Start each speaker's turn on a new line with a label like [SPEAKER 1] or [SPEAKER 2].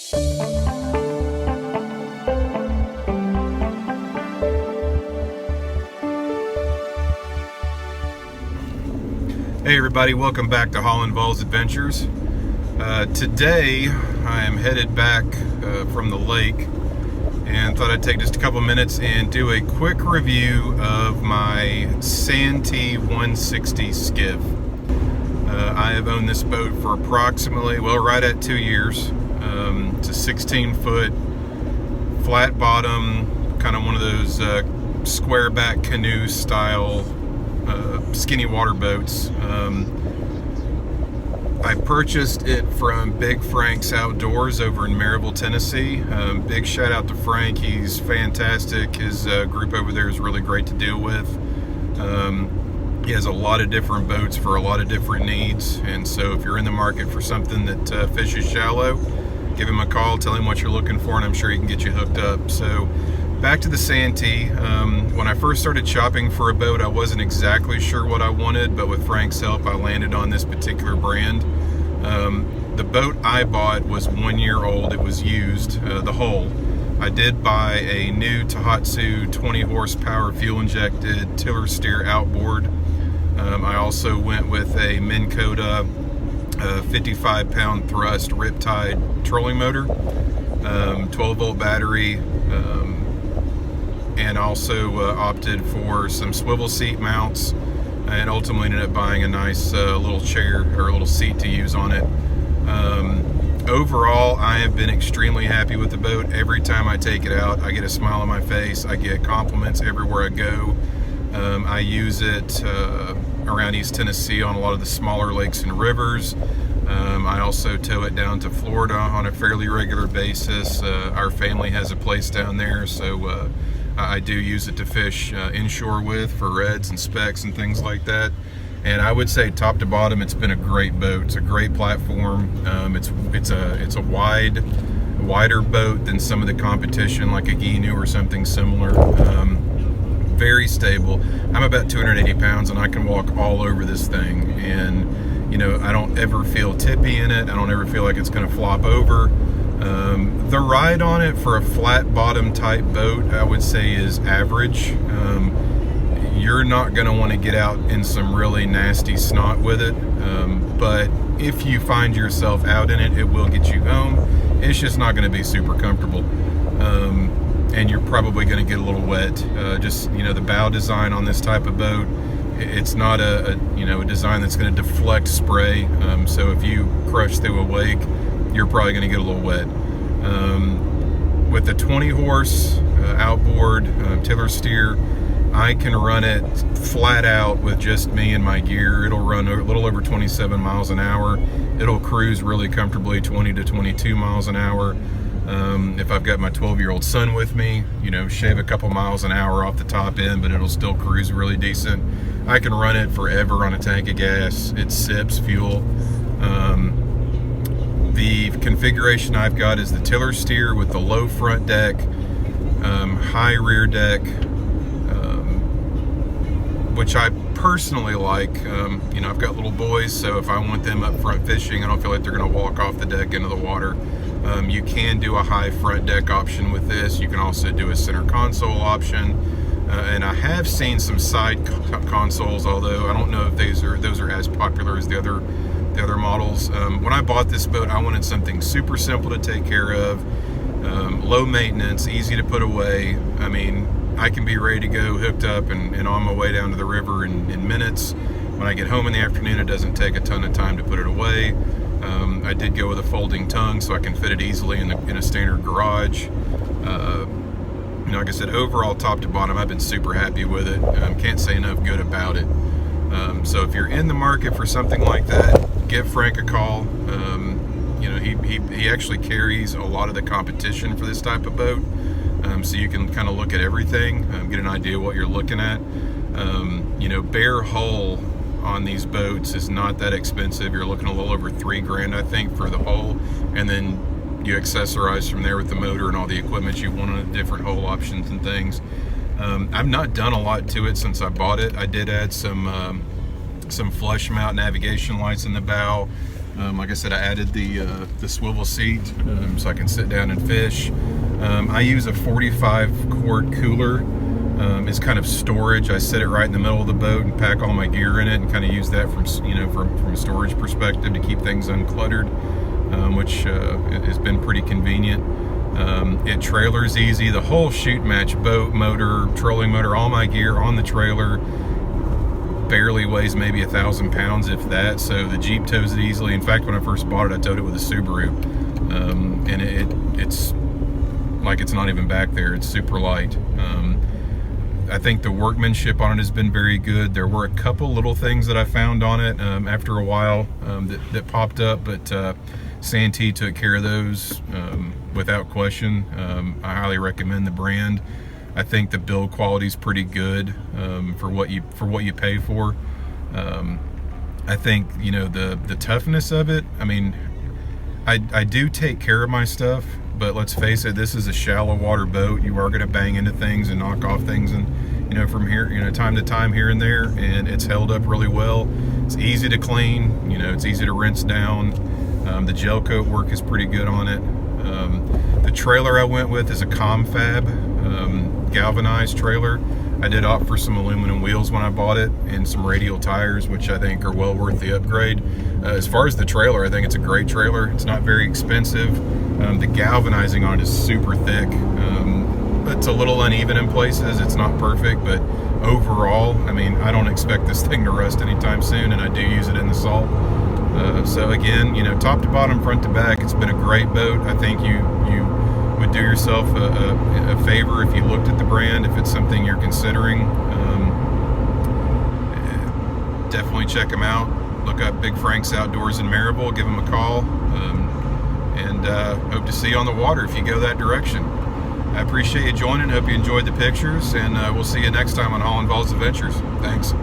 [SPEAKER 1] Hey everybody, welcome back to Holland Vols Adventures. Today I am headed back from the lake and thought I'd take just a couple minutes and do a quick review of my Santee 160 skiff. I have owned this boat for approximately, well, right at 2 years. It's a 16-foot flat bottom, kind of one of those square back canoe style skinny water boats. I purchased it from Big Frank's Outdoors over in Maryville, Tennessee. Big shout out to Frank, he's fantastic. His group over there is really great to deal with. He has a lot of different boats for a lot of different needs, and so if you're in the market for something that fishes shallow, give him a call, tell him what you're looking for, and I'm sure he can get you hooked up. So back to the Santee. When I first started shopping for a boat, I wasn't exactly sure what I wanted, but with Frank's help, I landed on this particular brand. The boat I bought was 1 year old. It was used, the hull. I did buy a new Tohatsu 20 horsepower fuel injected tiller steer outboard. I also went with a Minn Kota 55 pound thrust riptide trolling motor, 12 volt battery, and also opted for some swivel seat mounts, and ultimately ended up buying a nice little chair or a little seat to use on it. Overall, I have been extremely happy with the boat. Every time I take it out, I get a smile on my face. I get compliments everywhere I go. I use it around East Tennessee on a lot of the smaller lakes and rivers. I also tow it down to Florida on a fairly regular basis. Our family has a place down there, so I do use it to fish inshore with for reds and specks and things like that. And I would say top to bottom, it's been a great boat. It's a great platform. It's a wider boat than some of the competition, like a Ginu or something similar. Very stable. I'm about 280 pounds and I can walk all over this thing. And you know, I don't ever feel tippy in it. I don't ever feel like it's gonna flop over. The ride on it for a flat bottom type boat, I would say, is average. You're not going to want to get out in some really nasty snot with it, but if you find yourself out in it, it will get you home. It's just not going to be super comfortable, and you're probably going to get a little wet. Just, you know, the bow design on this type of boat, it's not a design that's going to deflect spray, so if you crush through a wake, you're probably going to get a little wet. With the 20 horse outboard tiller steer, I can run it flat out with just me and my gear. It'll run a little over 27 miles an hour. It'll cruise really comfortably 20 to 22 miles an hour. If I've got my 12-year-old son with me, you know, shave a couple miles an hour off the top end, but it'll still cruise really decent. I can run it forever on a tank of gas. It sips fuel. The configuration I've got is the tiller steer with the low front deck, high rear deck, which I personally like. You know, I've got little boys, so if I want them up front fishing, I don't feel like they're going to walk off the deck into the water. You can do a high front deck option with this. You can also do a center console option, and I have seen some side consoles, although I don't know if those are as popular as the other models. When I bought this boat, I wanted something super simple to take care of, low maintenance, easy to put away. I mean, I can be ready to go, hooked up, and on my way down to the river in minutes. When I get home in the afternoon, it doesn't take a ton of time to put it away. I did go with a folding tongue, so I can fit it easily in a standard garage. You know, like I said, overall, top to bottom, I've been super happy with it. Can't say enough good about it. So if you're in the market for something like that, give Frank a call. You know, he actually carries a lot of the competition for this type of boat. So you can kind of look at everything, get an idea what you're looking at. You know, bare hull on these boats is not that expensive. You're looking a little over $3 grand, I think, for the hull, and then you accessorize from there with the motor and all the equipment you want on the different hull options and things. I've not done a lot to it since I bought it. I did add some flush mount navigation lights in the bow, Like I said, I added the swivel seat so I can sit down and fish. I use a 45 quart cooler. It's kind of storage. I set it right in the middle of the boat and pack all my gear in it, and kind of use that from a storage perspective to keep things uncluttered, which has been pretty convenient. It trailers easy. The whole shoot match boat, motor, trolling motor, all my gear on the trailer barely weighs maybe 1,000 pounds, if that. So the Jeep tows it easily. In fact, when I first bought it, I towed it with a Subaru, and it's like it's not even back there. It's super light. I think the workmanship on it has been very good. There were a couple little things that I found on it after a while that popped up, but Santee took care of those without question. I highly recommend the brand. I think the build quality is pretty good for what you pay for. I think, you know, the toughness of it. I mean, I do take care of my stuff, but let's face it, this is a shallow water boat. You are going to bang into things and knock off things, and from here, time to time here and there, and it's held up really well. It's easy to clean. It's easy to rinse down. The gel coat work is pretty good on it. The trailer I went with is a ComFab galvanized trailer. I did opt for some aluminum wheels when I bought it, and some radial tires, which I think are well worth the upgrade. As far as the trailer, I think it's a great trailer. It's not very expensive. The galvanizing on it is super thick. It's a little uneven in places. It's not perfect, but overall, I mean, I don't expect this thing to rust anytime soon, and I do use it in the salt. So again, top to bottom, front to back, it's been a great boat. I think you would do yourself a favor if you looked at the brand, if it's something you're considering. Definitely check them out. Look up Big Frank's Outdoors in Maryville. Give them a call, and hope to see you on the water if you go that direction. I appreciate you joining. Hope you enjoyed the pictures, and we'll see you next time on All Involves Adventures. Thanks.